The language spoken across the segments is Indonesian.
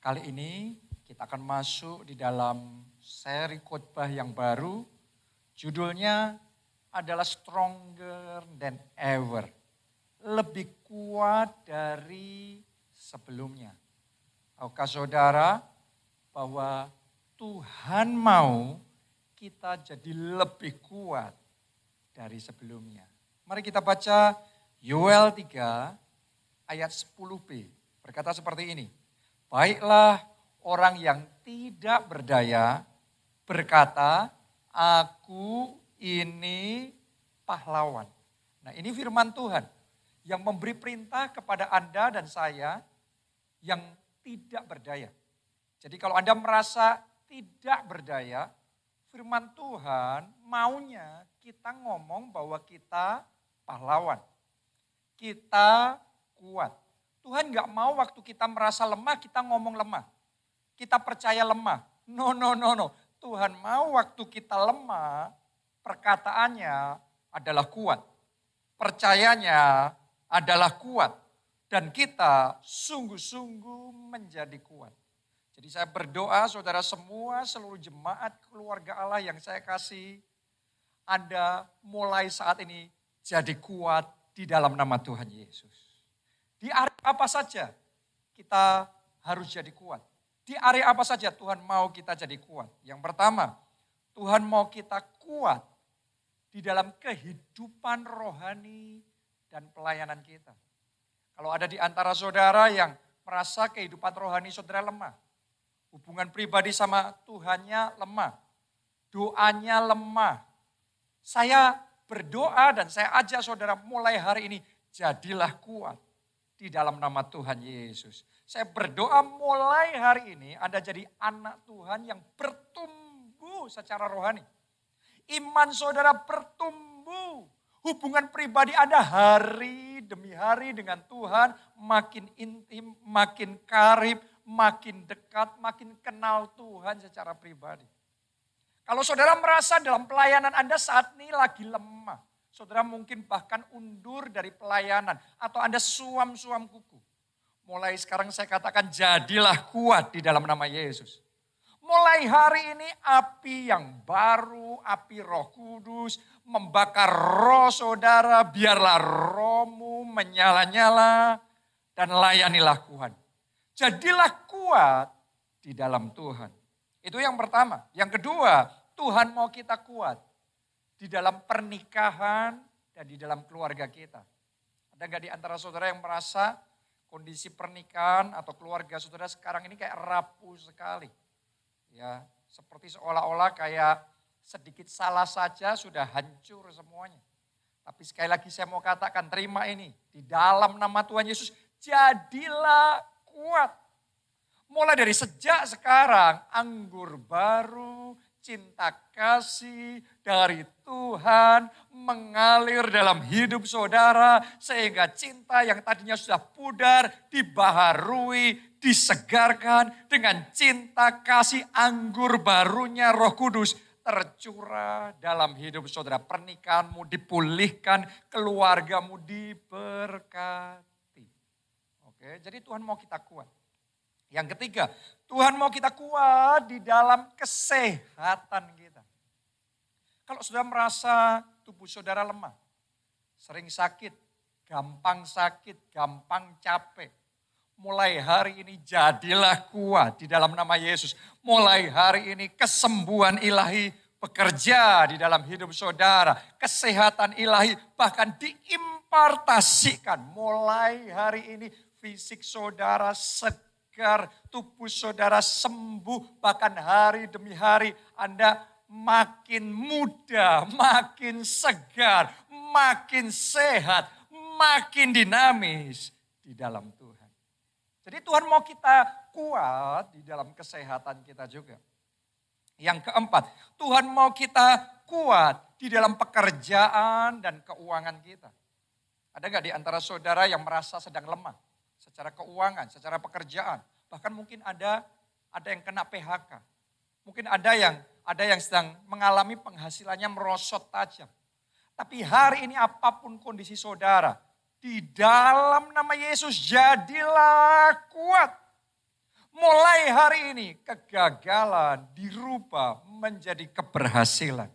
Kali ini kita akan masuk di dalam seri khotbah yang baru. Judulnya adalah Stronger Than Ever. Lebih kuat dari sebelumnya. Tahukah saudara bahwa Tuhan mau kita jadi lebih kuat dari sebelumnya. Mari kita baca Yoel 3 ayat 10b. Berkata seperti ini. Baiklah orang yang tidak berdaya berkata, aku ini pahlawan. Nah ini firman Tuhan yang memberi perintah kepada Anda dan saya yang tidak berdaya. Jadi kalau Anda merasa tidak berdaya, firman Tuhan maunya kita ngomong bahwa kita pahlawan. Kita kuat. Tuhan gak mau waktu kita merasa lemah, kita ngomong lemah. Kita percaya lemah. No. Tuhan mau waktu kita lemah, perkataannya adalah kuat. Percayanya adalah kuat. Dan kita sungguh-sungguh menjadi kuat. Jadi saya berdoa saudara semua, seluruh jemaat keluarga Allah yang saya kasih, Anda mulai saat ini jadi kuat di dalam nama Tuhan Yesus. Di area apa saja kita harus jadi kuat. Di area apa saja Tuhan mau kita jadi kuat. Yang pertama, Tuhan mau kita kuat di dalam kehidupan rohani dan pelayanan kita. Kalau ada di antara saudara yang merasa kehidupan rohani saudara lemah, hubungan pribadi sama Tuhannya lemah, doanya lemah. Saya berdoa dan saya ajak saudara mulai hari ini, jadilah kuat di dalam nama Tuhan Yesus. Saya berdoa mulai hari ini Anda jadi anak Tuhan yang bertumbuh secara rohani. Iman saudara bertumbuh. Hubungan pribadi Anda hari demi hari dengan Tuhan makin intim, makin karib, makin dekat, makin kenal Tuhan secara pribadi. Kalau saudara merasa dalam pelayanan Anda saat ini lagi lemah, saudara mungkin bahkan undur dari pelayanan atau Anda suam-suam kuku. Mulai sekarang saya katakan jadilah kuat di dalam nama Yesus. Mulai hari ini api yang baru, api Roh Kudus membakar roh saudara, biarlah rohmu menyala-nyala dan layanilah Tuhan. Jadilah kuat di dalam Tuhan. Itu yang pertama. Yang kedua, Tuhan mau kita kuat di dalam pernikahan dan di dalam keluarga kita. Ada nggak di antara saudara yang merasa kondisi pernikahan atau keluarga saudara sekarang ini kayak rapuh sekali? Ya, seperti seolah-olah kayak sedikit salah saja sudah hancur semuanya. Tapi sekali lagi saya mau katakan terima ini. Di dalam nama Tuhan Yesus jadilah kuat. Mulai dari sejak sekarang anggur baru, cinta kasih dari Tuhan mengalir dalam hidup saudara. Sehingga cinta yang tadinya sudah pudar dibaharui, disegarkan dengan cinta kasih anggur barunya Roh Kudus tercurah dalam hidup saudara. Pernikahanmu dipulihkan, keluargamu diberkati. Oke, jadi Tuhan mau kita kuat. Yang ketiga, Tuhan mau kita kuat di dalam kesehatan kita. Kalau saudara merasa tubuh saudara lemah, sering sakit, gampang capek. Mulai hari ini jadilah kuat di dalam nama Yesus. Mulai hari ini kesembuhan ilahi bekerja di dalam hidup saudara. Kesehatan ilahi bahkan diimpartasikan. Mulai hari ini fisik saudara segar, tubuh saudara sembuh. Bahkan hari demi hari Anda makin muda, makin segar, makin sehat, makin dinamis di dalam Tuhan. Jadi Tuhan mau kita kuat di dalam kesehatan kita juga. Yang keempat, Tuhan mau kita kuat di dalam pekerjaan dan keuangan kita. Ada nggak di antara saudara yang merasa sedang lemah secara keuangan, secara pekerjaan? Bahkan mungkin ada yang kena PHK. Mungkin ada yang sedang mengalami penghasilannya merosot tajam. Tapi hari ini apapun kondisi saudara, di dalam nama Yesus jadilah kuat. Mulai mulai hari ini kegagalan dirubah menjadi keberhasilan.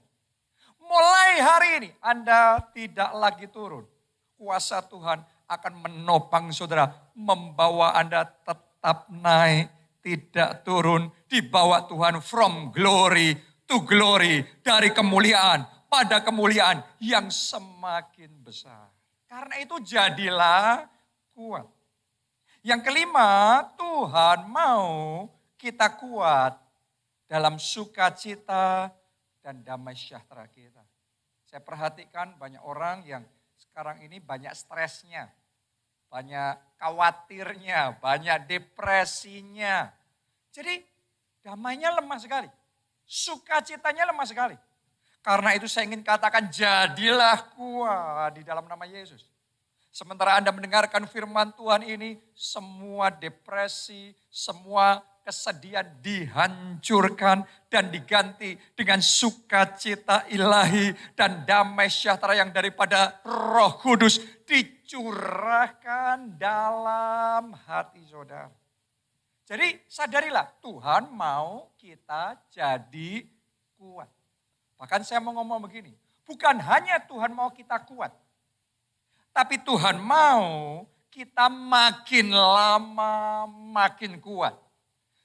Mulai hari ini Anda tidak lagi turun. Kuasa Tuhan akan menopang saudara, membawa Anda tetap naik, tidak turun, dibawa Tuhan from glory to glory, dari kemuliaan pada kemuliaan yang semakin besar. Karena itu jadilah kuat. Yang kelima, Tuhan mau kita kuat dalam sukacita dan damai sejahtera kita. Saya perhatikan banyak orang yang sekarang ini banyak stresnya, banyak khawatirnya, banyak depresinya. Jadi damainya lemah sekali, sukacitanya lemah sekali. Karena itu saya ingin katakan jadilah kuat di dalam nama Yesus. Sementara Anda mendengarkan firman Tuhan ini, semua depresi, semua kesedihan dihancurkan dan diganti dengan sukacita ilahi dan damai sejahtera yang daripada Roh Kudus dicurahkan dalam hati saudara. Jadi sadarilah Tuhan mau kita jadi kuat. Bahkan saya mau ngomong begini, bukan hanya Tuhan mau kita kuat, tapi Tuhan mau kita makin lama makin kuat.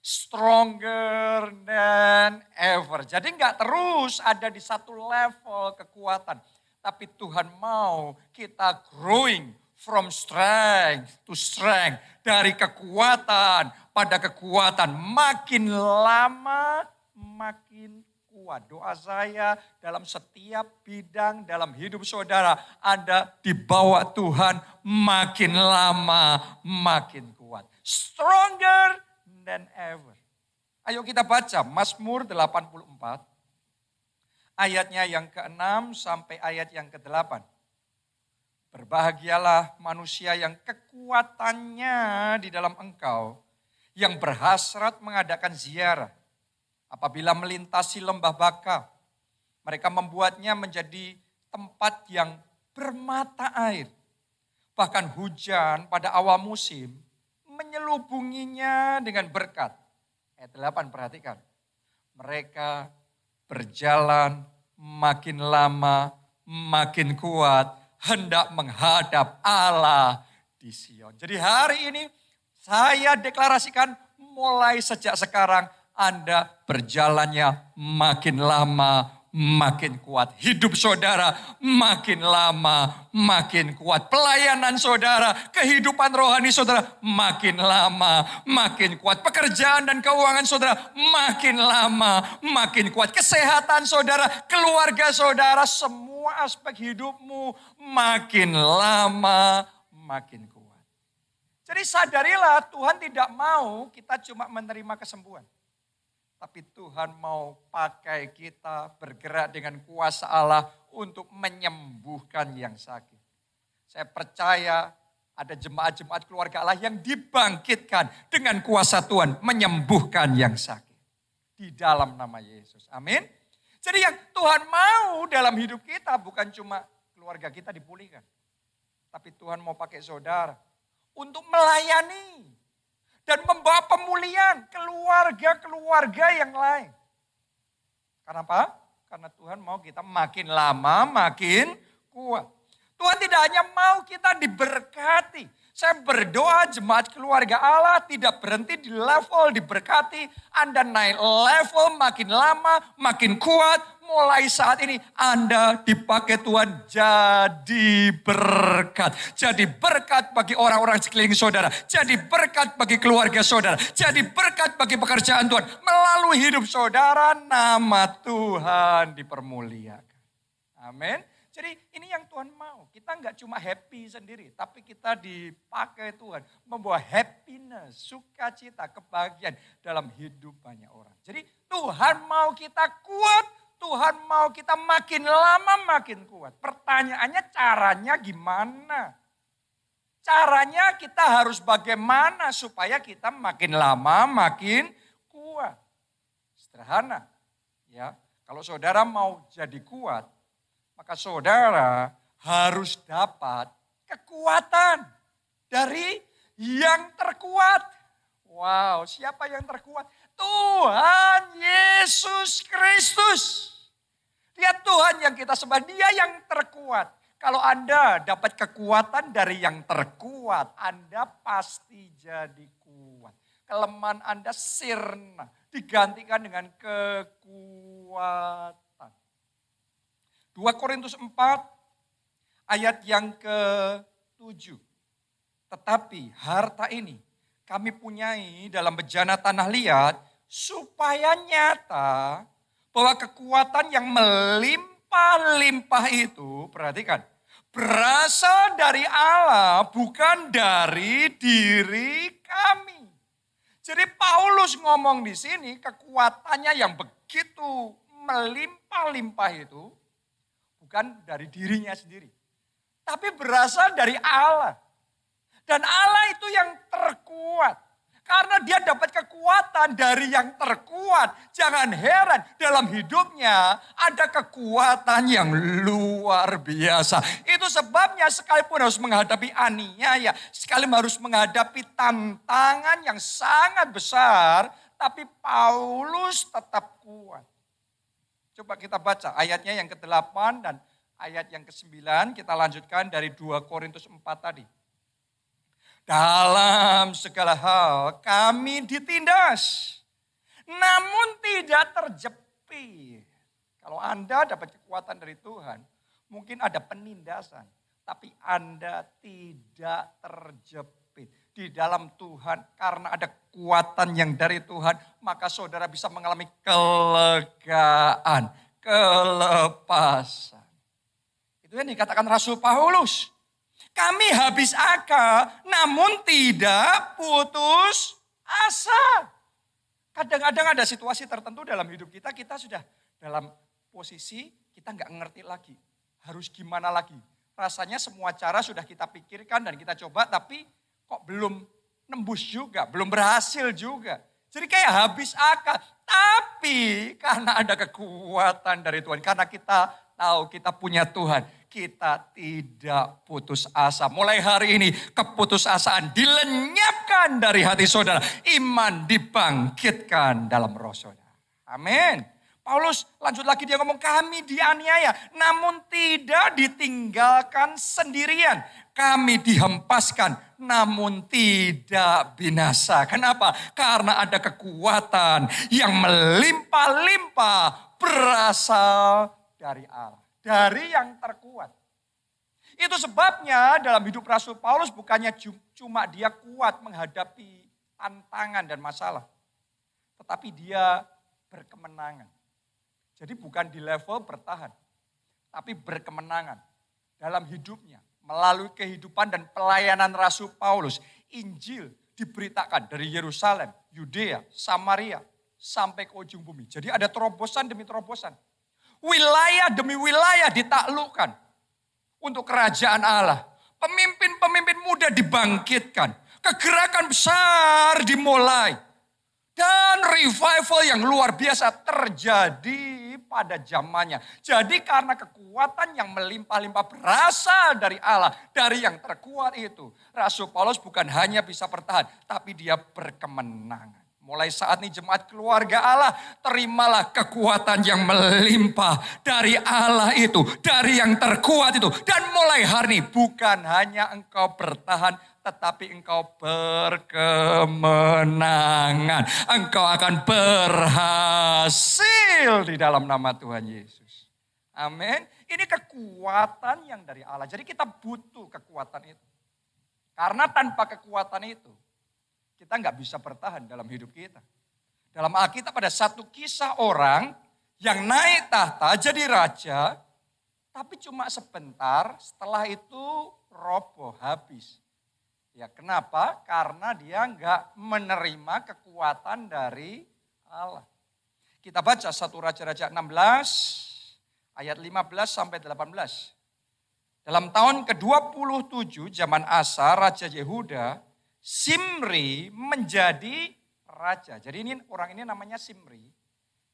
Stronger than ever. Jadi enggak terus ada di satu level kekuatan. Tapi Tuhan mau kita growing from strength to strength. Dari kekuatan pada kekuatan. Makin lama makin kuat. Doa saya dalam setiap bidang dalam hidup saudara. Anda dibawa Tuhan makin lama makin kuat. Stronger than ever. Ayo kita baca Mazmur 84. Ayatnya yang ke-6 sampai ayat yang ke-8. Berbahagialah manusia yang kekuatannya di dalam Engkau. Yang berhasrat mengadakan ziarah. Apabila melintasi lembah Baka, mereka membuatnya menjadi tempat yang bermata air. Bahkan hujan pada awal musim menyelubunginya dengan berkat. Ayat 8 perhatikan. Mereka berjalan makin lama, makin kuat, hendak menghadap Allah di Sion. Jadi hari ini saya deklarasikan mulai sejak sekarang Anda berjalannya makin lama, makin kuat. Hidup saudara makin lama, makin kuat. Pelayanan saudara, kehidupan rohani saudara makin lama, makin kuat. Pekerjaan dan keuangan saudara makin lama, makin kuat. Kesehatan saudara, keluarga saudara, semua aspek hidupmu makin lama, makin kuat. Jadi sadarilah Tuhan tidak mau kita cuma menerima kesembuhan. Tapi Tuhan mau pakai kita bergerak dengan kuasa Allah untuk menyembuhkan yang sakit. Saya percaya ada jemaat-jemaat keluarga Allah yang dibangkitkan dengan kuasa Tuhan menyembuhkan yang sakit. Di dalam nama Yesus. Amin. Jadi yang Tuhan mau dalam hidup kita bukan cuma keluarga kita dipulihkan. Tapi Tuhan mau pakai saudara untuk melayani. Dan membawa pemulihan keluarga-keluarga yang lain. Karena apa? Karena Tuhan mau kita makin lama makin kuat. Tuhan tidak hanya mau kita diberkati. Saya berdoa jemaat keluarga Allah tidak berhenti di level diberkati. Anda naik level makin lama makin kuat. Mulai saat ini Anda dipakai Tuhan jadi berkat. Jadi berkat bagi orang-orang sekeliling saudara. Jadi berkat bagi keluarga saudara. Jadi berkat bagi pekerjaan Tuhan. Melalui hidup saudara nama Tuhan dipermuliakan. Amin. Jadi ini yang Tuhan mau. Kita nggak cuma happy sendiri. Tapi kita dipakai Tuhan. Membawa happiness, sukacita, kebahagiaan dalam hidup banyak orang. Jadi Tuhan mau kita kuat. Tuhan mau kita makin lama makin kuat. Pertanyaannya caranya gimana? Caranya kita harus bagaimana supaya kita makin lama makin kuat. Sederhana. Ya, kalau saudara mau jadi kuat, maka saudara harus dapat kekuatan dari yang terkuat. Wow, siapa yang terkuat? Tuhan Yesus Kristus. Lihat Tuhan yang kita sembah, dia yang terkuat. Kalau Anda dapat kekuatan dari yang terkuat, Anda pasti jadi kuat. Kelemahan Anda sirna, digantikan dengan kekuatan. 2 Korintus 4 ayat yang ke-7. Tetapi harta ini kami punyai dalam bejana tanah liat supaya nyata bahwa kekuatan yang melimpah-limpah itu, perhatikan, berasal dari Allah bukan dari diri kami. Jadi Paulus ngomong di sini kekuatannya yang begitu melimpah-limpah itu bukan dari dirinya sendiri. Tapi berasal dari Allah. Dan Allah itu yang terkuat. Karena dia dapat kekuatan dari yang terkuat. Jangan heran dalam hidupnya ada kekuatan yang luar biasa. Itu sebabnya sekalipun harus menghadapi aniaya. Sekalipun harus menghadapi tantangan yang sangat besar. Tapi Paulus tetap kuat. Coba kita baca ayatnya yang ke-8 dan ayat yang ke-9. Kita lanjutkan dari 2 Korintus 4 tadi. Dalam segala hal kami ditindas, namun tidak terjepit. Kalau Anda dapat kekuatan dari Tuhan, mungkin ada penindasan. Tapi Anda tidak terjepit. Di dalam Tuhan, karena ada kekuatan yang dari Tuhan, maka saudara bisa mengalami kelegaan, kelepasan. Itu yang dikatakan Rasul Paulus. Kami habis akal, namun tidak putus asa. Kadang-kadang ada situasi tertentu dalam hidup kita, kita sudah dalam posisi kita nggak ngerti lagi. Harus gimana lagi. Rasanya semua cara sudah kita pikirkan dan kita coba, tapi kok belum nembus juga, belum berhasil juga. Jadi kayak habis akal. Tapi karena ada kekuatan dari Tuhan, karena kita tahu kita punya Tuhan, kita tidak putus asa. Mulai hari ini keputusasaan dilenyapkan dari hati saudara. Iman dibangkitkan dalam roh saudara. Amin. Paulus lanjut lagi dia ngomong kami dianiaya namun tidak ditinggalkan sendirian. Kami dihempaskan namun tidak binasa. Kenapa? Karena ada kekuatan yang melimpah-limpah berasal dari Allah. Dari yang terkuat. Itu sebabnya dalam hidup Rasul Paulus bukannya cuma dia kuat menghadapi tantangan dan masalah. Tetapi dia berkemenangan. Jadi bukan di level bertahan. Tapi berkemenangan dalam hidupnya. Melalui kehidupan dan pelayanan Rasul Paulus. Injil diberitakan dari Yerusalem, Yudea, Samaria sampai ke ujung bumi. Jadi ada terobosan demi terobosan. Wilayah demi wilayah ditaklukkan untuk kerajaan Allah. Pemimpin-pemimpin muda dibangkitkan. Kegerakan besar dimulai. Dan revival yang luar biasa terjadi pada zamannya. Jadi karena kekuatan yang melimpah-limpah berasal dari Allah. Dari yang terkuat itu. Rasul Paulus bukan hanya bisa bertahan. Tapi dia berkemenangan. Mulai saat ini jemaat keluarga Allah, terimalah kekuatan yang melimpah dari Allah itu, dari yang terkuat itu. Dan mulai hari ini bukan hanya engkau bertahan, tetapi engkau berkemenangan. Engkau akan berhasil di dalam nama Tuhan Yesus. Amin. Ini kekuatan yang dari Allah. Jadi kita butuh kekuatan itu. Karena tanpa kekuatan itu, kita nggak bisa bertahan dalam hidup kita. Dalam Alkitab ada satu kisah orang yang naik tahta jadi raja, tapi cuma sebentar setelah itu roboh habis. Ya kenapa? Karena dia nggak menerima kekuatan dari Allah. Kita baca 1 Raja-Raja 16 ayat 15 sampai 18. Dalam tahun ke-27 zaman Asa, Raja Yehuda, Simri menjadi raja. Jadi ini orang ini namanya Simri.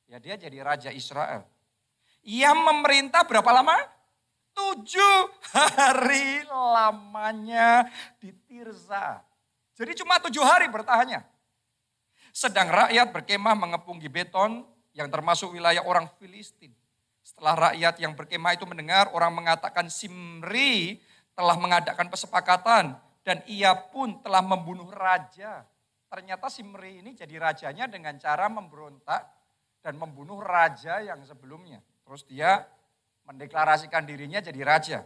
Ya dia jadi raja Israel. Ia memerintah berapa lama? 7 hari lamanya di Tirza. Jadi cuma 7 hari bertahannya. Sedang rakyat berkemah mengepung Gibeton yang termasuk wilayah orang Filistin. Setelah rakyat yang berkemah itu mendengar orang mengatakan Simri telah mengadakan kesepakatan dan ia pun telah membunuh raja. Ternyata Simri ini jadi rajanya dengan cara memberontak dan membunuh raja yang sebelumnya. Terus dia mendeklarasikan dirinya jadi raja.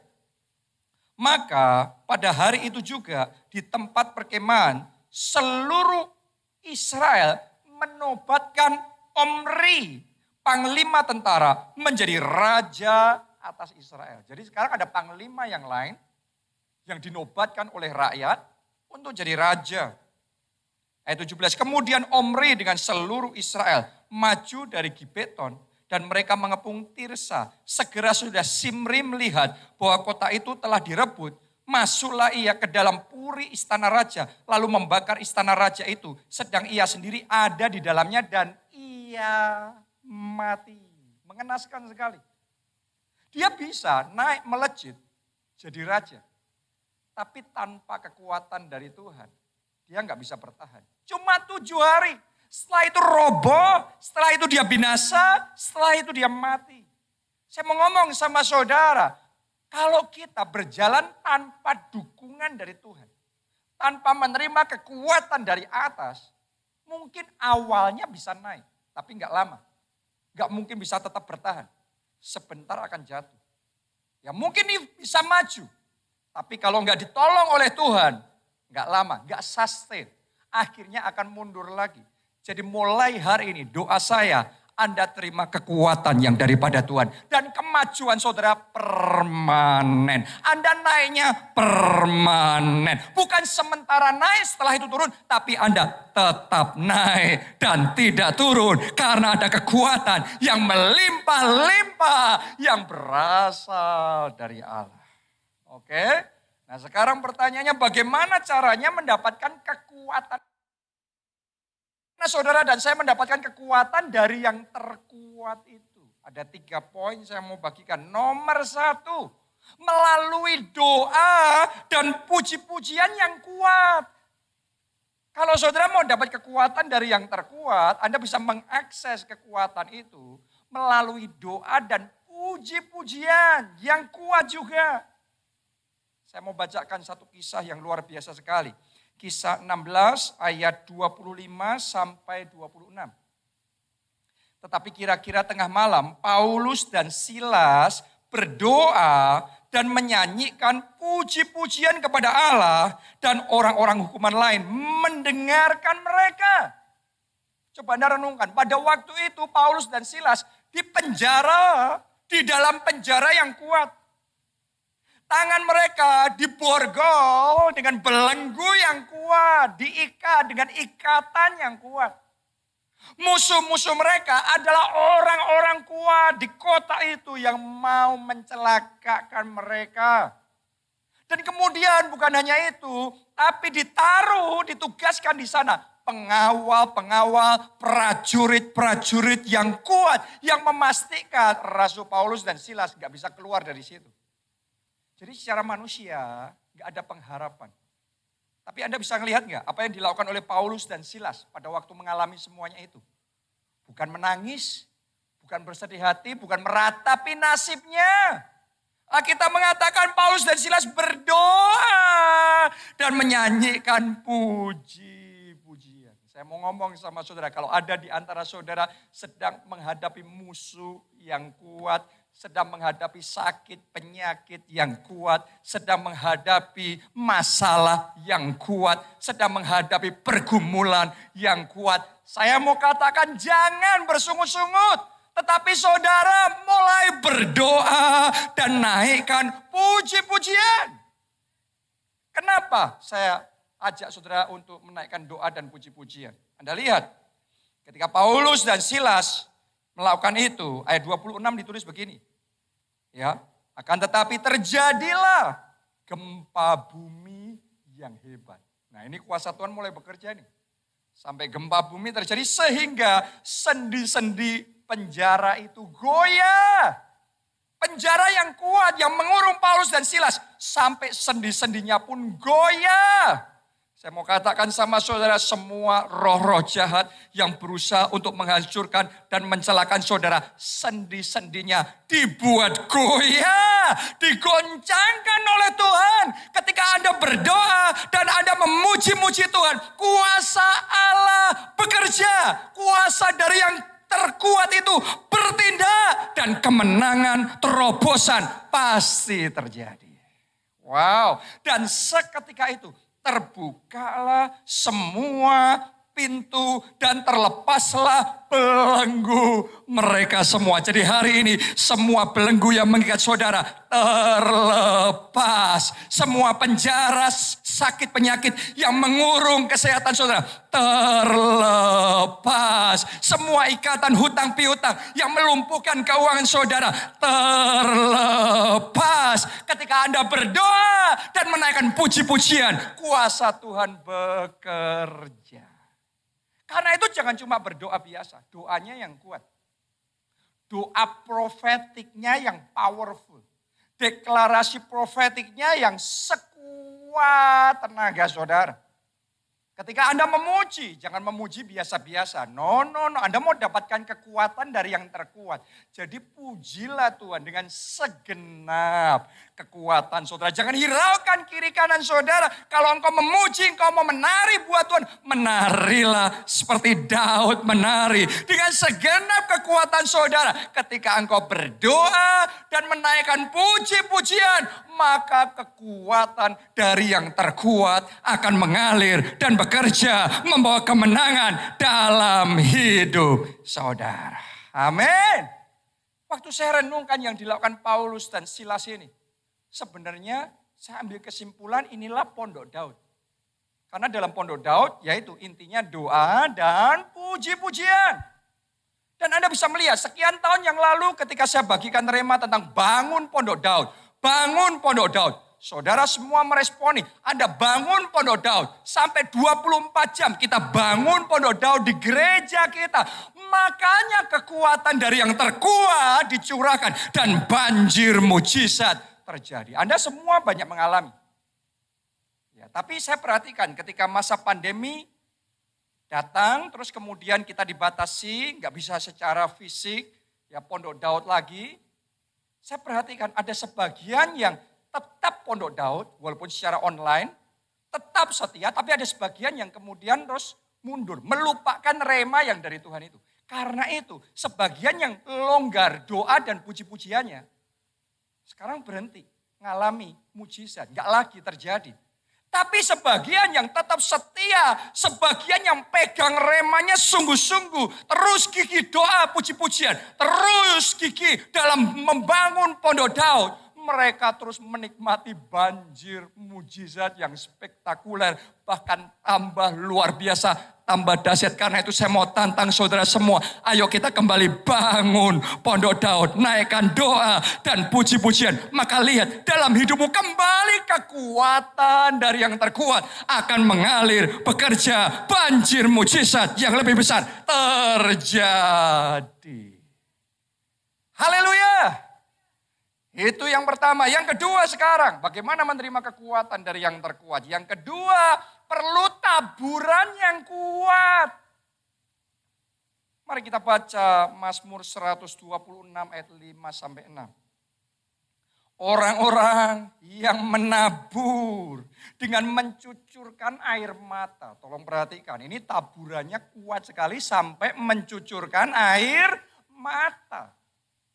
Maka pada hari itu juga di tempat perkemahan seluruh Israel menobatkan Omri, panglima tentara, menjadi raja atas Israel. Jadi sekarang ada panglima yang lain yang dinobatkan oleh rakyat untuk jadi raja. Ayat 17, kemudian Omri dengan seluruh Israel maju dari Gibeton dan mereka mengepung Tirsa. Segera sudah Simri melihat bahwa kota itu telah direbut. Masuklah ia ke dalam puri istana raja, lalu membakar istana raja itu. Sedang ia sendiri ada di dalamnya dan ia mati. Mengenaskan sekali. Dia bisa naik melejit jadi raja. Tapi tanpa kekuatan dari Tuhan, dia nggak bisa bertahan. Cuma 7 hari. Setelah itu roboh, setelah itu dia binasa, setelah itu dia mati. Saya mau ngomong sama saudara, kalau kita berjalan tanpa dukungan dari Tuhan, tanpa menerima kekuatan dari atas, mungkin awalnya bisa naik, tapi nggak lama. Nggak mungkin bisa tetap bertahan. Sebentar akan jatuh. Ya mungkin bisa maju, tapi kalau nggak ditolong oleh Tuhan, nggak lama, nggak sustain. Akhirnya akan mundur lagi. Jadi mulai hari ini doa saya, Anda terima kekuatan yang daripada Tuhan. Dan kemajuan saudara permanen. Anda naiknya permanen. Bukan sementara naik setelah itu turun. Tapi Anda tetap naik dan tidak turun. Karena ada kekuatan yang melimpah-limpah. Yang berasal dari Allah. Oke? Nah sekarang pertanyaannya bagaimana caranya mendapatkan kekuatan? Nah saudara dan saya mendapatkan kekuatan dari yang terkuat itu. Ada 3 poin saya mau bagikan. Nomor 1, melalui doa dan puji-pujian yang kuat. Kalau saudara mau dapat kekuatan dari yang terkuat, Anda bisa mengakses kekuatan itu melalui doa dan puji-pujian yang kuat juga. Saya mau bacakan satu kisah yang luar biasa sekali. Kisah 16 ayat 25 sampai 26. Tetapi kira-kira tengah malam Paulus dan Silas berdoa dan menyanyikan puji-pujian kepada Allah dan orang-orang hukuman lain mendengarkan mereka. Coba Anda renungkan, pada waktu itu Paulus dan Silas di penjara, di dalam penjara yang kuat. Tangan mereka diborgol dengan belenggu yang kuat, diikat dengan ikatan yang kuat. Musuh-musuh mereka adalah orang-orang kuat di kota itu yang mau mencelakakan mereka. Dan kemudian bukan hanya itu, tapi ditugaskan di sana pengawal-pengawal, prajurit-prajurit yang kuat, yang memastikan Rasul Paulus dan Silas gak bisa keluar dari situ. Jadi secara manusia gak ada pengharapan. Tapi Anda bisa ngelihat gak apa yang dilakukan oleh Paulus dan Silas pada waktu mengalami semuanya itu. Bukan menangis, bukan bersedih hati, bukan meratapi nasibnya. Kita mengatakan Paulus dan Silas berdoa dan menyanyikan puji-pujian. Saya mau ngomong sama saudara, kalau ada di antara saudara sedang menghadapi musuh yang kuat, sedang menghadapi sakit, penyakit yang kuat, sedang menghadapi masalah yang kuat, sedang menghadapi pergumulan yang kuat. Saya mau katakan jangan bersungut-sungut, tetapi saudara mulai berdoa dan naikkan puji-pujian. Kenapa saya ajak saudara untuk menaikkan doa dan puji-pujian? Anda lihat, ketika Paulus dan Silas melakukan itu, ayat 26 ditulis begini. Ya, akan tetapi terjadilah gempa bumi yang hebat. Nah, ini kuasa Tuhan mulai bekerja nih. Sampai gempa bumi terjadi sehingga sendi-sendi penjara itu goyah. Penjara yang kuat yang mengurung Paulus dan Silas sampai sendi-sendinya pun goyah. Saya mau katakan sama saudara, semua roh-roh jahat yang berusaha untuk menghancurkan dan mencelakan saudara, sendi-sendinya dibuat goyah, digoncangkan oleh Tuhan. Ketika Anda berdoa dan Anda memuji-muji Tuhan, kuasa Allah bekerja, kuasa dari yang terkuat itu bertindak, dan kemenangan terobosan pasti terjadi. Wow, dan seketika itu terbukalah semua pintu dan terlepaslah belenggu mereka semua. Jadi hari ini semua belenggu yang mengikat saudara terlepas. Semua penjara sakit penyakit yang mengurung kesehatan saudara terlepas. Semua ikatan hutang piutang yang melumpuhkan keuangan saudara terlepas. Ketika Anda berdoa dan menaikkan puji-pujian, kuasa Tuhan bekerja. Karena itu jangan cuma berdoa biasa, doanya yang kuat. Doa profetiknya yang powerful. Deklarasi profetiknya yang sekuat tenaga saudara. Ketika Anda memuji, jangan memuji biasa-biasa. No. Anda mau dapatkan kekuatan dari yang terkuat. Jadi pujilah Tuhan dengan segenap kekuatan saudara. Jangan hiraukan kiri kanan saudara. Kalau engkau memuji, engkau mau menari buat Tuhan. Menarilah seperti Daud menari. Dengan segenap kekuatan saudara. Ketika engkau berdoa dan menaikkan puji-pujian, maka kekuatan dari yang terkuat akan mengalir dan bekerja membawa kemenangan dalam hidup saudara. Amin. Waktu saya renungkan yang dilakukan Paulus dan Silas ini, sebenarnya saya ambil kesimpulan inilah pondok Daud. Karena dalam pondok Daud yaitu intinya doa dan puji-pujian. Dan Anda bisa melihat sekian tahun yang lalu ketika saya bagikan rema tentang bangun pondok Daud. Bangun pondok Daud. Saudara semua meresponi, Anda bangun pondok Daud. Sampai 24 jam kita bangun pondok Daud di gereja kita. Makanya kekuatan dari yang terkuat dicurahkan. Dan banjir mujizat terjadi. Anda semua banyak mengalami. Ya, tapi saya perhatikan ketika masa pandemi datang, terus kemudian kita dibatasi, nggak bisa secara fisik, ya pondok Daud lagi. Saya perhatikan ada sebagian yang tetap pondok Daud, walaupun secara online, tetap setia, tapi ada sebagian yang kemudian terus mundur, melupakan rema yang dari Tuhan itu. Karena itu, sebagian yang longgar doa dan puji-pujiannya, sekarang berhenti, ngalami mujizat, nggak lagi terjadi. Tapi sebagian yang tetap setia, sebagian yang pegang remanya sungguh-sungguh, terus gigih doa puji-pujian, terus gigih dalam membangun pondok Daud. Mereka terus menikmati banjir mujizat yang spektakuler, bahkan tambah luar biasa, tambah dahsyat. Karena itu saya mau tantang saudara semua, ayo kita kembali bangun pondok Daud, naikkan doa dan puji-pujian. Maka lihat dalam hidupmu kembali kekuatan dari yang terkuat akan mengalir, bekerja, banjir mujizat yang lebih besar terjadi. Haleluya. Itu yang pertama. Yang kedua sekarang, bagaimana menerima kekuatan dari yang terkuat. Yang kedua, perlu taburan yang kuat. Mari kita baca Mazmur 126 ayat 5-6. Orang-orang yang menabur dengan mencucurkan air mata. Tolong perhatikan, ini taburannya kuat sekali sampai mencucurkan air mata.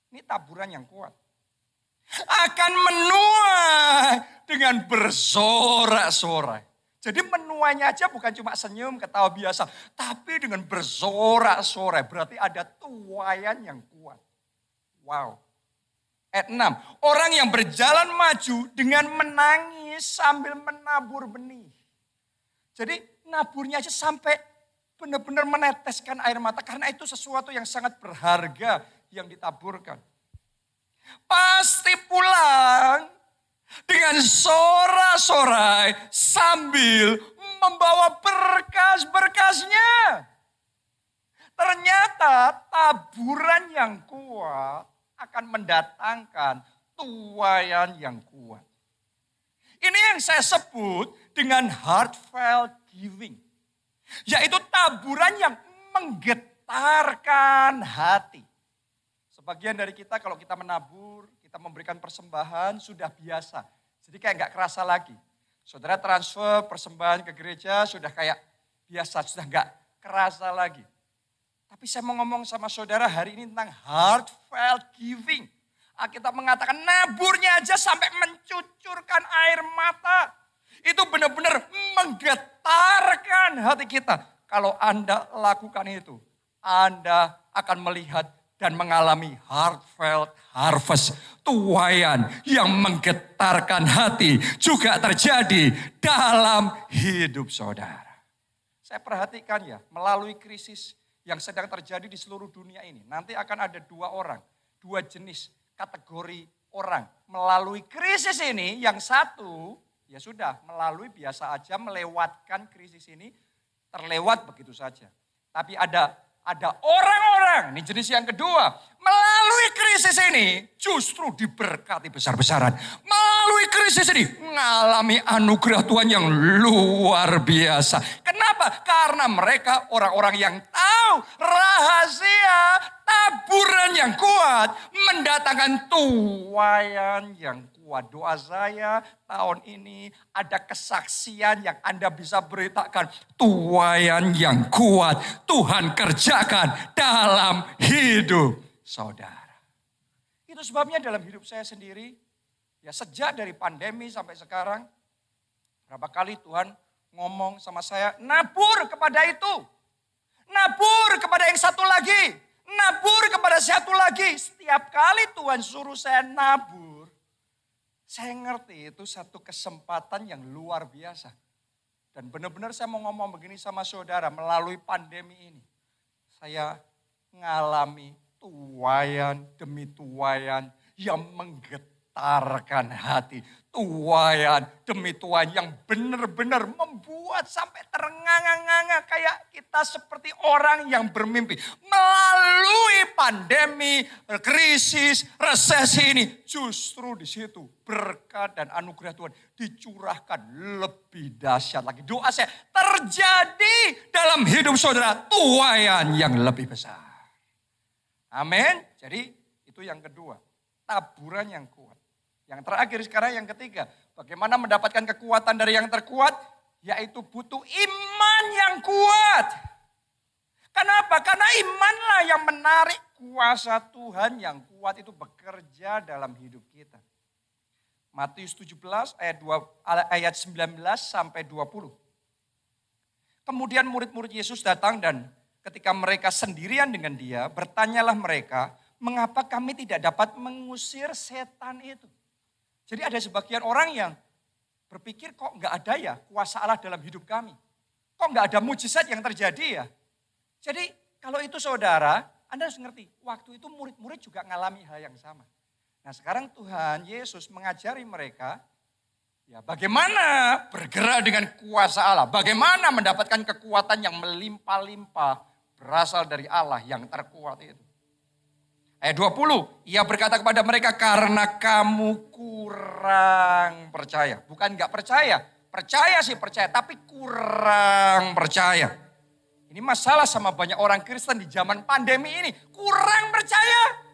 Ini taburan yang kuat. Akan menuai dengan bersorak-sorai. Jadi menuainya aja bukan cuma senyum, ketawa biasa. Tapi dengan bersorak-sorai. Berarti ada tuaian yang kuat. Wow. Ayat 6. Orang yang berjalan maju dengan menangis sambil menabur benih. Jadi naburnya aja sampai benar-benar meneteskan air mata. Karena itu sesuatu yang sangat berharga yang ditaburkan. Pasti pulang dengan sorak-sorai sambil membawa berkas-berkasnya. Ternyata taburan yang kuat akan mendatangkan tuaian yang kuat. Ini yang saya sebut dengan heartfelt giving. Yaitu taburan yang menggetarkan hati. Sebagian dari kita kalau kita menabur, kita memberikan persembahan sudah biasa. Jadi kayak nggak kerasa lagi. Saudara transfer persembahan ke gereja sudah kayak biasa, sudah nggak kerasa lagi. Tapi saya mau ngomong sama saudara hari ini tentang heartfelt giving. Alkitab mengatakan naburnya aja sampai mencucurkan air mata. Itu benar-benar menggetarkan hati kita. Kalau Anda lakukan itu, Anda akan melihat dan mengalami heartfelt harvest. Tuaian yang menggetarkan hati juga terjadi dalam hidup saudara. Saya perhatikan ya, melalui krisis yang sedang terjadi di seluruh dunia ini. Nanti akan ada dua jenis kategori orang. Melalui krisis ini, yang satu ya sudah melalui biasa aja melewatkan krisis ini, terlewat begitu saja. Tapi ada orang-orang, ini jenis yang kedua, melalui krisis ini justru diberkati besar-besaran. Melalui krisis ini mengalami anugerah Tuhan yang luar biasa. Kenapa? Karena mereka orang-orang yang tahu rahasia taburan yang kuat mendatangkan tuaian yang kuat. Doa saya tahun ini ada kesaksian yang Anda bisa beritakan. Tuaian yang kuat Tuhan kerjakan dalam hidup saudara. Itu sebabnya dalam hidup saya sendiri, ya sejak dari pandemi sampai sekarang, berapa kali Tuhan ngomong sama saya, nabur kepada itu. Nabur kepada yang satu lagi. Nabur kepada satu lagi. Setiap kali Tuhan suruh saya nabur, saya ngerti itu satu kesempatan yang luar biasa. Dan benar-benar saya mau ngomong begini sama saudara, melalui pandemi ini, saya mengalami tuaian demi tuaian yang menggetarkan hati. Tuaian demi tuaian yang benar-benar membuat sampai terengah-engah kayak kita seperti orang yang bermimpi. Melalui pandemi, krisis, resesi ini justru di situ berkat dan anugerah Tuhan dicurahkan lebih dahsyat lagi. Doa saya terjadi dalam hidup saudara tuaian yang lebih besar. Amin. Jadi itu yang kedua, taburan yang kuat. Yang terakhir sekarang yang ketiga, bagaimana mendapatkan kekuatan dari yang terkuat, yaitu butuh iman yang kuat. Kenapa? Karena imanlah yang menarik kuasa Tuhan yang kuat itu bekerja dalam hidup kita. Matius 17 ayat 19 sampai 20. Kemudian murid-murid Yesus datang dan ketika mereka sendirian dengan dia, bertanyalah mereka, mengapa kami tidak dapat mengusir setan itu? Jadi ada sebagian orang yang berpikir kok nggak ada ya kuasa Allah dalam hidup kami. Kok nggak ada mujizat yang terjadi ya? Jadi kalau itu saudara, Anda harus ngerti, waktu itu murid-murid juga ngalami hal yang sama. Nah sekarang Tuhan Yesus mengajari mereka, ya bagaimana bergerak dengan kuasa Allah. Bagaimana mendapatkan kekuatan yang melimpah-limpah berasal dari Allah yang terkuat itu. Ayat 20, ia berkata kepada mereka, karena kamu kurang percaya. Bukan enggak percaya, percaya sih percaya, tapi kurang percaya. Ini masalah sama banyak orang Kristen di zaman pandemi ini. Kurang percaya.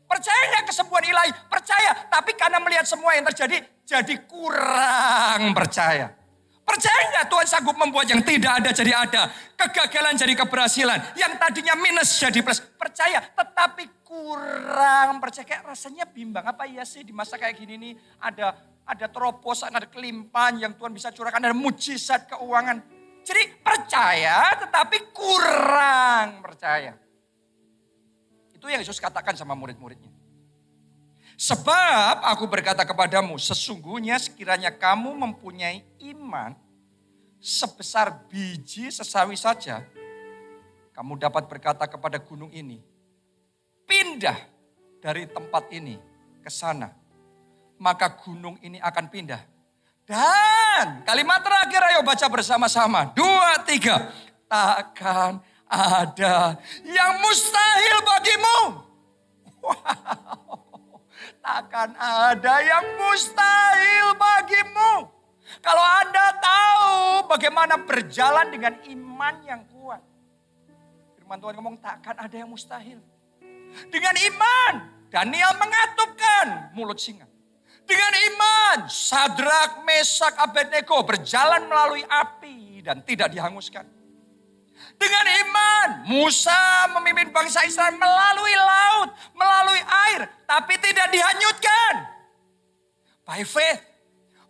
Percaya enggak kesembuhan ilahi? Percaya, tapi karena melihat semua yang terjadi, jadi kurang percaya. Percaya enggak Tuhan sanggup membuat yang tidak ada jadi ada. Kegagalan jadi keberhasilan. Yang tadinya minus jadi plus. Percaya, tetapi kurang percaya. Kayak rasanya bimbang. Apa iya sih di masa kayak gini nih ada terobosan, ada kelimpahan yang Tuhan bisa curahkan. Ada mujizat keuangan. Jadi percaya tetapi kurang percaya. Itu yang Yesus katakan sama murid-muridnya. Sebab aku berkata kepadamu, sesungguhnya sekiranya kamu mempunyai iman sebesar biji sesawi saja, kamu dapat berkata kepada gunung ini, pindah dari tempat ini ke sana. Maka gunung ini akan pindah. Dan kalimat terakhir ayo baca bersama-sama. 2, 3. Takkan ada yang mustahil bagimu. Wow. Takkan ada yang mustahil bagimu. Kalau Anda tahu bagaimana berjalan dengan iman yang kuat. Firman Tuhan ngomong takkan ada yang mustahil. Dengan iman, Daniel mengatupkan mulut singa. Dengan iman, Sadrak, Mesak, Abednego berjalan melalui api dan tidak dihanguskan. Dengan iman, Musa memimpin bangsa Israel melalui laut, melalui air, tapi tidak dihanyutkan. By faith,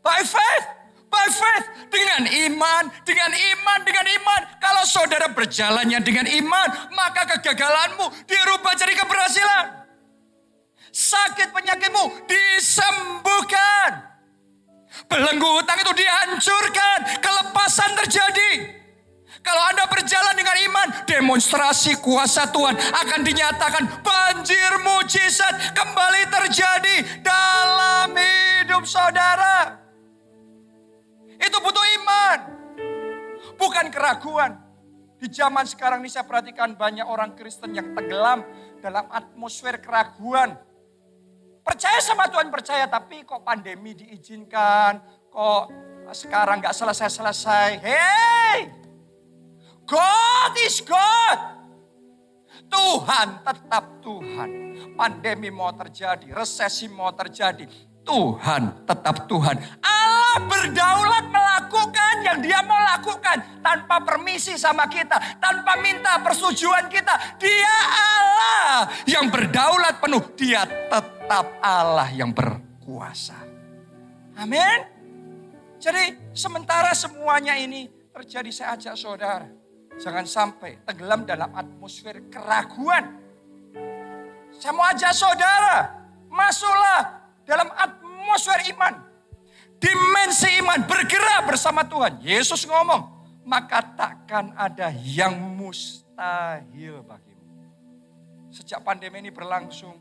by faith, by faith. Dengan iman, dengan iman, dengan iman. Kalau saudara berjalannya dengan iman, maka kegagalanmu dirubah jadi keberhasilan. Sakit penyakitmu disembuhkan. Belenggu hutang itu dihancurkan. Kelepasan terjadi. Kalau Anda berjalan dengan iman, demonstrasi kuasa Tuhan akan dinyatakan. Banjir mujizat kembali terjadi dalam hidup saudara. Itu butuh iman. Bukan keraguan. Di zaman sekarang ini saya perhatikan banyak orang Kristen yang tenggelam dalam atmosfer keraguan. Percaya sama Tuhan, percaya, tapi kok pandemi diizinkan, kok sekarang gak selesai-selesai. Hey, God is God. Tuhan tetap Tuhan. Pandemi mau terjadi, resesi mau terjadi, Tuhan tetap Tuhan. Allah berdaulat melakukan yang Dia mau lakukan tanpa permisi sama kita, tanpa minta persetujuan kita. Dia Allah yang berdaulat penuh. Dia tetap Allah yang berkuasa. Amin. Jadi sementara semuanya ini terjadi, saya ajak saudara, jangan sampai tenggelam dalam atmosfer keraguan. Saya mau ajak saudara, masuklah dalam atmosfer iman. Dimensi iman, bergerak bersama Tuhan. Yesus ngomong, maka takkan ada yang mustahil bagimu. Sejak pandemi ini berlangsung,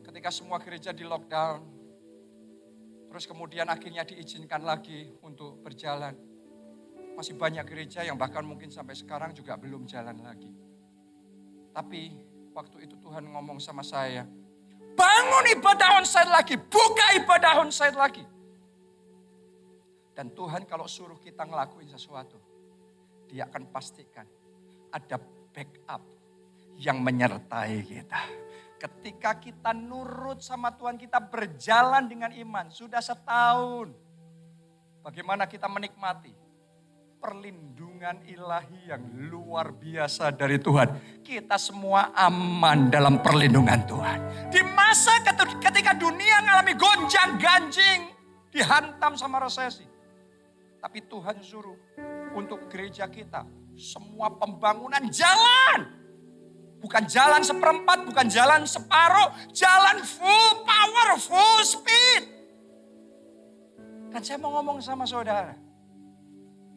ketika semua gereja di lockdown, terus kemudian akhirnya diizinkan lagi untuk berjalan. Masih banyak gereja yang bahkan mungkin sampai sekarang juga belum jalan lagi. Tapi waktu itu Tuhan ngomong sama saya, bangun ibadah onsite lagi, buka ibadah onsite lagi. Dan Tuhan kalau suruh kita ngelakuin sesuatu, Dia akan pastikan ada backup yang menyertai kita. Ketika kita nurut sama Tuhan, kita berjalan dengan iman. Sudah setahun, bagaimana kita menikmati perlindungan ilahi yang luar biasa dari Tuhan. Kita semua aman dalam perlindungan Tuhan. Di masa ketika dunia mengalami gonjang-ganjing, dihantam sama resesi. Tapi Tuhan suruh untuk gereja kita, semua pembangunan jalan. Bukan jalan seperempat, bukan jalan separuh, jalan full power, full speed. Dan saya mau ngomong sama saudara,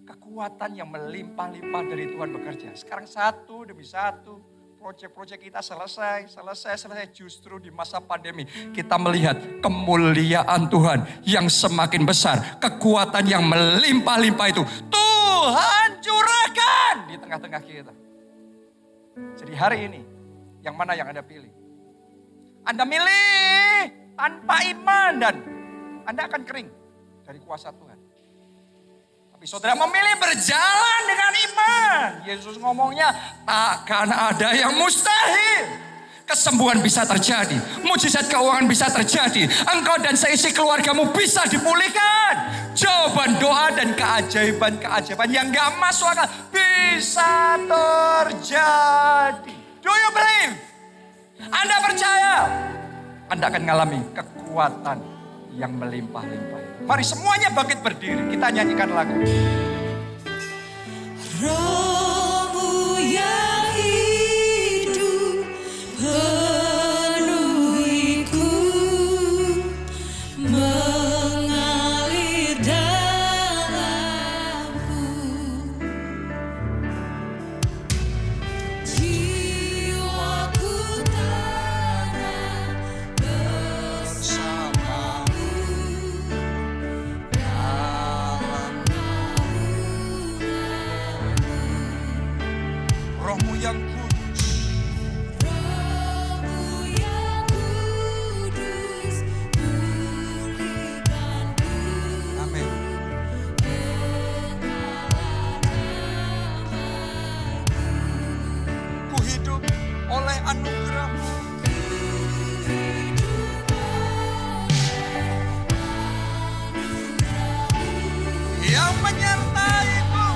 kekuatan yang melimpah-limpah dari Tuhan bekerja. Sekarang satu demi satu, proyek-proyek kita selesai. Justru di masa pandemi kita melihat kemuliaan Tuhan yang semakin besar. Kekuatan yang melimpah-limpah itu Tuhan curahkan di tengah-tengah kita. Jadi hari ini, yang mana yang Anda pilih? Anda milih tanpa iman dan Anda akan kering dari kuasa Tuhan. Tapi saudara memilih berjalan dengan iman. Yesus ngomongnya takkan ada yang mustahil. Kesembuhan bisa terjadi, mujizat keuangan bisa terjadi. Engkau dan seisi keluargamu bisa dipulihkan. Jawaban doa dan keajaiban-keajaiban yang gak masuk akal bisa terjadi. Do you believe? Anda percaya? Anda akan mengalami kekuatan yang melimpah-limpah. Mari semuanya bangkit berdiri. Kita nyanyikan lagu. Rohmu yang hidup penuhiku, mengalir dalamku. Jiwaku tanam bersamamu dalam naunganmu. anugerah-Mu. Yang menyertai-Mu.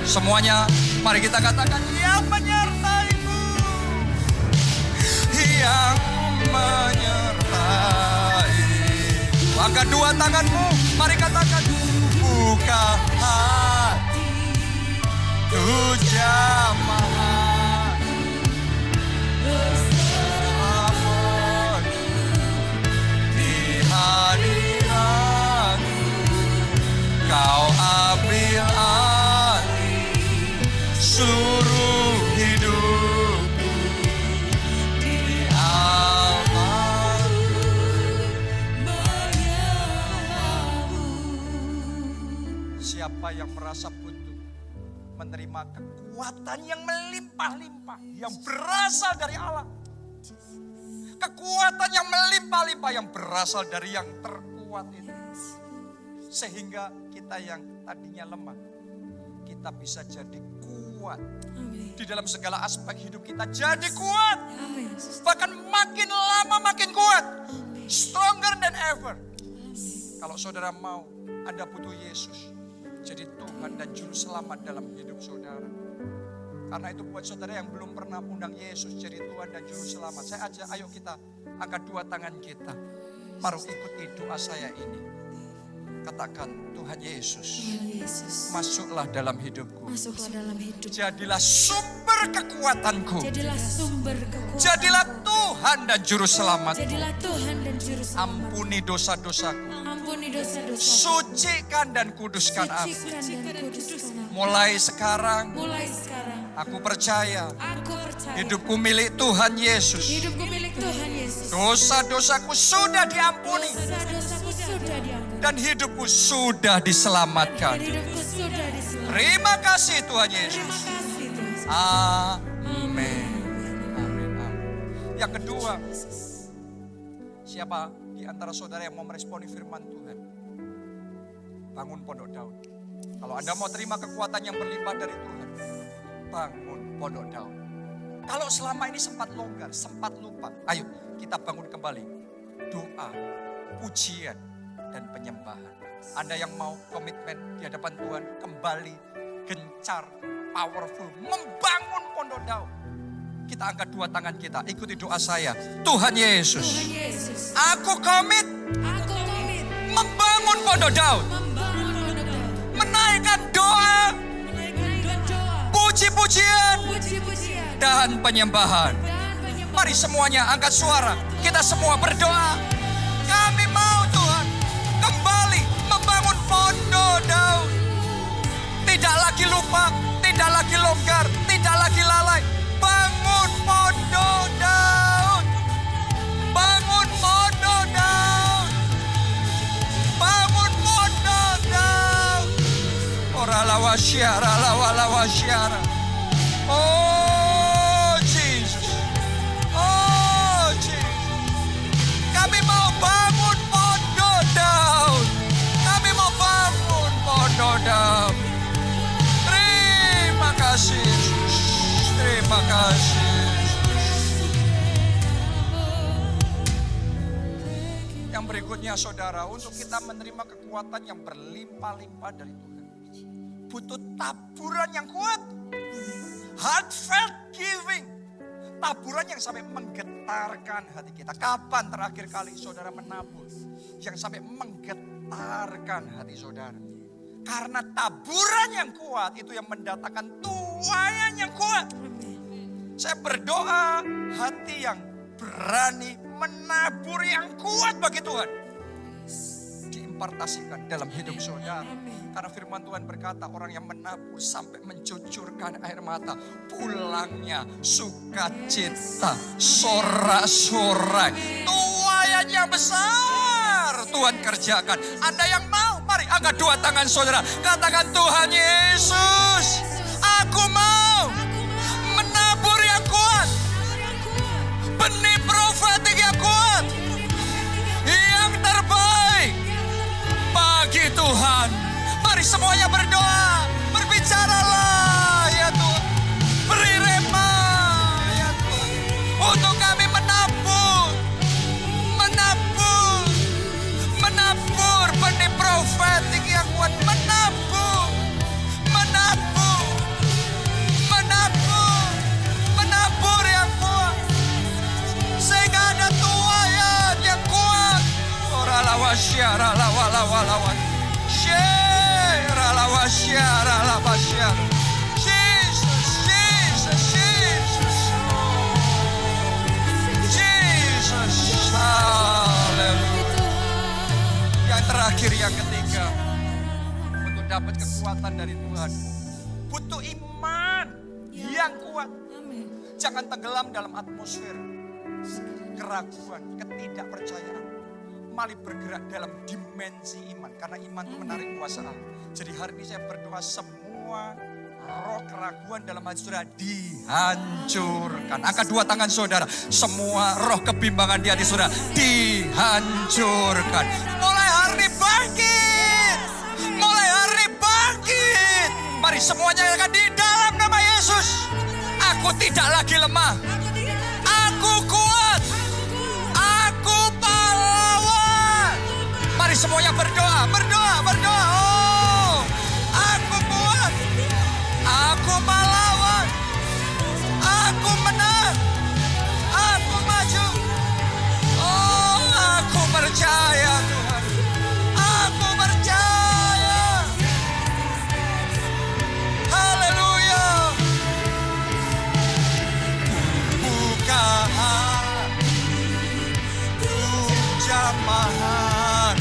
Semuanya, mari kita katakan yang menyertai-Mu. Yang menyertai. Angkat dua tanganmu, mari katakan buka hati tuh jamaah berserah di hadirat-Mu. Kau ambil alih seluruh hidupku di altar-Mu. Siapa yang merasa butuh menerima kekuatan yang melimpah-limpah, yang berasal dari Allah. Kekuatan yang melimpah-limpah, yang berasal dari yang terkuat itu. Sehingga kita yang tadinya lemah, kita bisa jadi kuat. Di dalam segala aspek hidup kita jadi kuat. Bahkan makin lama makin kuat. Stronger than ever. Kalau saudara mau, Anda butuh Yesus jadi Tuhan dan Juru Selamat dalam hidup saudara. Karena itu buat saudara yang belum pernah undang Yesus jadi Tuhan dan Juru Selamat, saya ajak ayo kita angkat dua tangan kita. Mari ikuti doa saya ini. Katakan, Tuhan Yesus, masuklah dalam hidupku. Masuklah dalam hidup. Jadilah sumber kekuatanku. Jadilah sumber kekuatan. Jadilah Tuhan dan Juru Selamatku. Jadilah Tuhan dan Juru Selamat. Ampuni dosa-dosaku. Ampuni dosa-dosa. Sucikan dan kuduskan aku. Sucikan dan kuduskan aku. Mulai sekarang Mulai sekarang aku percaya aku percaya hidupku milik Tuhan Yesus. hidupku milik Tuhan Yesus. Dosa-dosaku sudah diampuni Dosa-dosaku sudah diampuni. dan hidupku sudah diselamatkan. Dan hidupku sudah diselamatkan. Terima kasih Tuhan Terima Yesus. kasih Tuhan. Amin. Amin. Amin. Yang kedua, siapa di antara saudara yang mau meresponi firman Tuhan? Bangun Pondok Daun. Kalau Anda mau terima kekuatan yang berlimpah dari Tuhan, bangun Pondok Daun. Kalau selama ini sempat longgar, sempat lupa, ayo kita bangun kembali. Doa, pujian, dan penyembahan. Anda yang mau komitmen di hadapan Tuhan, kembali gencar, powerful, membangun Pondok Daun. Kita angkat dua tangan kita, ikuti doa saya. Tuhan Yesus, Tuhan Yesus. aku komit Aku komit membangun Pondok Daun. membangun Pondok Daun. Menaikkan doa, Menaikkan doa. puji-pujian, Puji-pujian. dan penyembahan. Dan penyembahan. Mari semuanya angkat suara. Kita semua berdoa. Kami mau Tuhan kembali membangun Pondok Daun. Tidak lagi lupa, tidak lagi longgar, tidak lagi lalai. Bangun Pondok Daun. Bangun Pondok Daun. Bangun Pondok Daun. Ora lawa syara, lawa syara. Oh Jesus. Oh Jesus. Kami mau bangun Pondok Daun. Kami mau bangun Pondok Daun. Terima kasih Yesus. Terima kasih. Yang berikutnya saudara, untuk kita menerima kekuatan yang berlimpah-limpah dari Tuhan, butuh taburan yang kuat. Heartfelt giving. Taburan yang sampai menggetarkan hati kita. Kapan terakhir kali saudara menabur yang sampai menggetarkan hati saudara? Karena taburan yang kuat itu yang mendatangkan tuaian yang kuat. Saya berdoa hati yang berani menabur yang kuat bagi Tuhan diimpartasikan dalam hidup saudara. Karena firman Tuhan berkata orang yang menabur sampai mencucurkan air mata, pulangnya sukacita, sorak-sorai. Tuaian yang besar Tuhan kerjakan. Anda yang mau, mari angkat dua tangan saudara. Katakan, Tuhan Yesus, aku mau menabur yang kuat. Benih profetik yang kuat. Yang terbaik bagi Tuhan. Mari semuanya berdoa. Berbicaralah ya Tuhan. Beri rema ya lawa. Syaralawa syaralawa syar. Jesus, Jesus, Jesus. Jesus, haleluya. Yang terakhir, yang ketiga, untuk dapat kekuatan dari Tuhan, butuh iman yang kuat. Amin. Jangan tenggelam dalam atmosfer keraguan, ketidakpercayaan. Mari bergerak dalam dimensi iman, karena iman itu menarik kuasa Allah. Jadi hari ini saya berdoa semua roh keraguan dalam hati saudara dihancurkan. Angkat dua tangan saudara. Semua roh kebimbangan di hati saudara dihancurkan. Mulai hari ini bangkit. Mulai hari ini bangkit. Mari semuanya akan di dalam nama Yesus. Aku tidak lagi lemah. Aku kuat. Aku pahlawan. Mari semuanya berdoa. Oh, aku kuat. Aku pahlawan. Aku menang. Aku maju. Oh, aku percaya Tuhan. Aku percaya. Haleluya. Buka hati, jamahan,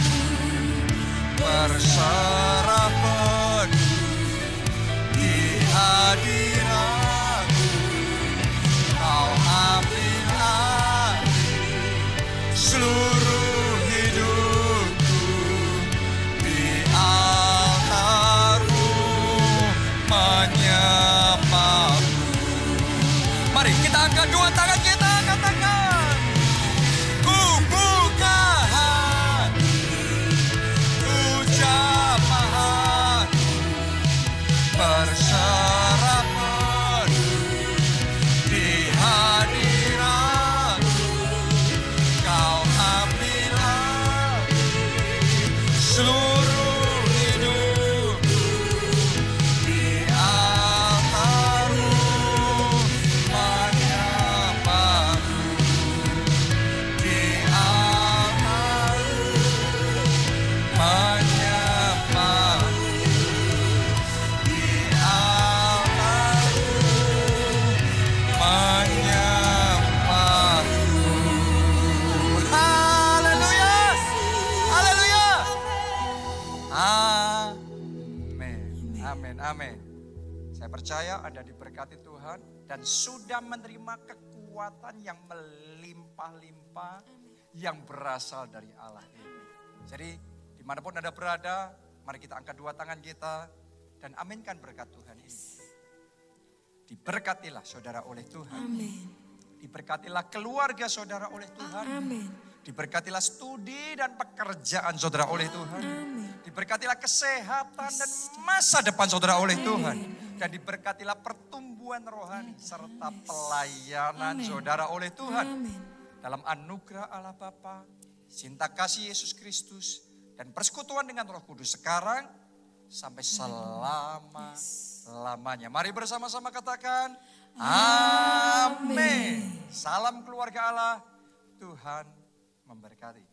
berserah penuh di hadiratmu. Kau ambil alih seluruh hidupku di altarmu, menyembahmu. Mari kita angkat dua tangan kita, katakan, ku buka hati, ku jamahan, berserah penuh di hadiratmu. Kau ambil alih seluruh hidupku di altarmu, menyembahmu di altarmu, menyembahmu di altarmu, menyembahmu. Haleluya, haleluya. Amin. Saya percaya Anda diberkati Tuhan dan sudah menerima kekuatan yang melimpah-limpah yang berasal dari Allah ini. Jadi dimanapun Anda berada, mari kita angkat dua tangan kita dan aminkan berkat Tuhan ini. Diberkatilah saudara oleh Tuhan. Amin. Diberkatilah keluarga saudara oleh Tuhan. Amin. Diberkatilah studi dan pekerjaan saudara oleh Tuhan. Amin. Diberkatilah kesehatan dan masa depan saudara oleh Tuhan. Dan diberkatilah pertumbuhan rohani serta pelayanan saudara oleh Tuhan. Amin. Dalam anugerah Allah Bapa, cinta kasih Yesus Kristus, dan persekutuan dengan Roh Kudus sekarang sampai selama-lamanya. Mari bersama-sama katakan, amin. Salam keluarga Allah, Tuhan memberkati.